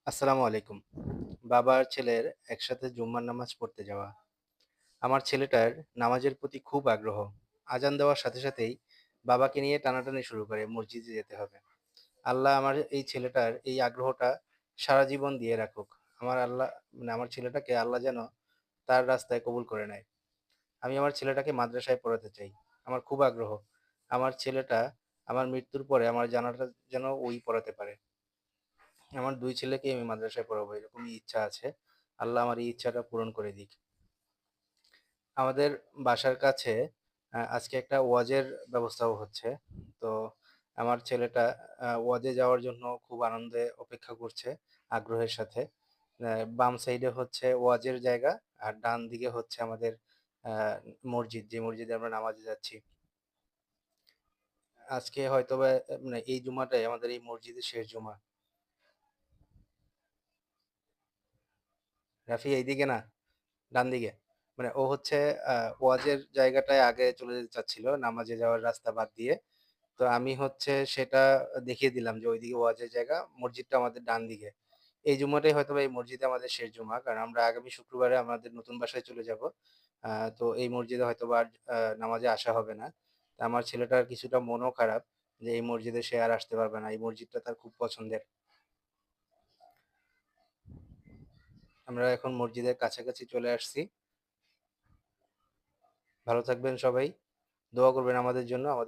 আসসালামু আলাইকুম। বাবা আর ছেলের একসাথে জুম্মার নামাজ পড়তে যাওয়া। আমার ছেলেটার নামাজের প্রতি খুব আগ্রহ। আজান দেওয়ার সাথে সাথেই বাবাকে নিয়ে টানাটানি শুরু করে মসজিদে যেতে হবে। আল্লাহ আমার এই ছেলেটার এই আগ্রহটা সারা জীবন দিয়ে রাখুক। আমার আল্লাহ আমার ছেলেটাকে আল্লাহ যেন তার রাস্তায় কবুল করে নেয়। আমি আমার ছেলেটাকে মাদ্রাসায় পড়াতে চাই। আমার খুব আগ্রহ। আমার ছেলেটা আমার মৃত্যুর পরে আমার জানাজা যেন ওই পড়াতে পারে। আমার ২ ছেলেকেই আমি মাদ্রাসায় পড়াবো এরকমই ইচ্ছা আছে। আল্লাহ আমার এই ইচ্ছাটা পূরণ করে দিক। আমাদের বাসার কাছে আজকে একটা ওয়াজের ব্যবস্থাও হচ্ছে। তো আমার ছেলেটা ওয়াজে যাওয়ার জন্য খুব আনন্দে অপেক্ষা করছে আগ্রহের সাথে। বাম সাইডে হচ্ছে ওয়াজের জায়গা আর ডান দিকে হচ্ছে আমাদের আ মসজিদ, যে মসজিদে আমরা নামাজে যাচ্ছি। আজকে হয়তোবা এই জুমাটাই আমাদের এই মসজিদের শেষ জুমা। রাফি এইদিকে না, ডান দিকে। ও হচ্ছে ওয়াজের জায়গাটায় আগে চলে যেতে চাচ্ছিল নামাজে যাওয়ার রাস্তা বাদ দিয়ে। তো আমি হচ্ছে সেটা দেখিয়ে দিলাম যে ওইদিকে ওয়াজের জায়গা, মসজিদটা আমাদের ডান দিকে। এই জুমাটাই হয়তোবা এই মসজিদে আমাদের শেষ জুমা। কারণ আমরা আগামী শুক্রবারে আমাদের নতুন বাসায় চলে যাব। তো এই মসজিদে হয়তোবা আর নামাজে আসা হবে না। তা আমার ছেলেটার কিছুটা মনও খারাপ যে এই মসজিদে সে আর আসতে পারবে না। এই মসজিদটা তার খুব পছন্দের। আমরা এখন মসজিদের কাছাকাছি চলে আসছি। ভালো থাকবেন সবাই। দোয়া করবেন আমাদের জন্য। আমাদের